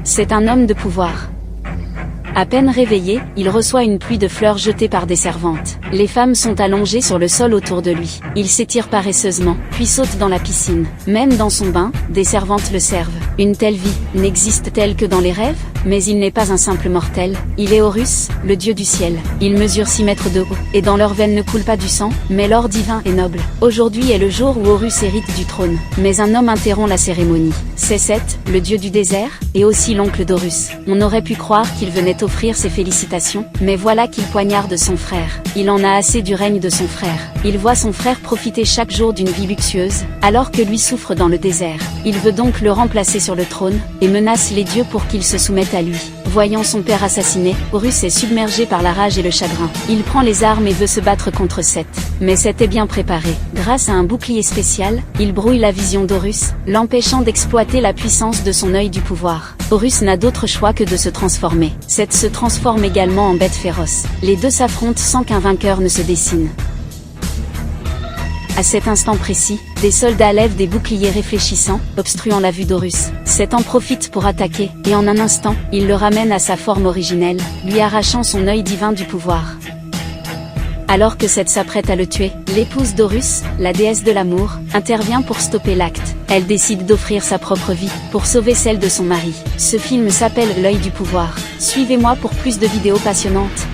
C'est un homme de pouvoir. À peine réveillé, il reçoit une pluie de fleurs jetées par des servantes. Les femmes sont allongées sur le sol autour de lui. Il s'étire paresseusement, puis saute dans la piscine. Même dans son bain, des servantes le servent. Une telle vie, n'existe-t-elle que dans les rêves? Mais il n'est pas un simple mortel, il est Horus, le dieu du ciel. Il mesure 6 mètres de haut, et dans leurs veines ne coule pas du sang, mais l'or divin est noble. Aujourd'hui est le jour où Horus hérite du trône. Mais un homme interrompt la cérémonie. C'est Seth, le dieu du désert, et aussi l'oncle d'Horus. On aurait pu croire qu'il venait offrir ses félicitations, mais voilà qu'il poignarde son frère. Il en a assez du règne de son frère. Il voit son frère profiter chaque jour d'une vie luxueuse, alors que lui souffre dans le désert. Il veut donc le remplacer sur le trône, et menace les dieux pour qu'ils se soumettent à lui. Voyant son père assassiné, Horus est submergé par la rage et le chagrin. Il prend les armes et veut se battre contre Seth. Mais Seth est bien préparé. Grâce à un bouclier spécial, il brouille la vision d'Horus, l'empêchant d'exploiter la puissance de son œil du pouvoir. Horus n'a d'autre choix que de se transformer. Seth se transforme également en bête féroce. Les deux s'affrontent sans qu'un vainqueur ne se dessine. À cet instant précis, des soldats lèvent des boucliers réfléchissants, obstruant la vue d'Horus. Seth en profite pour attaquer, et en un instant, il le ramène à sa forme originelle, lui arrachant son œil divin du pouvoir. Alors que Seth s'apprête à le tuer, l'épouse d'Horus, la déesse de l'amour, intervient pour stopper l'acte. Elle décide d'offrir sa propre vie, pour sauver celle de son mari. Ce film s'appelle L'œil du pouvoir. Suivez-moi pour plus de vidéos passionnantes.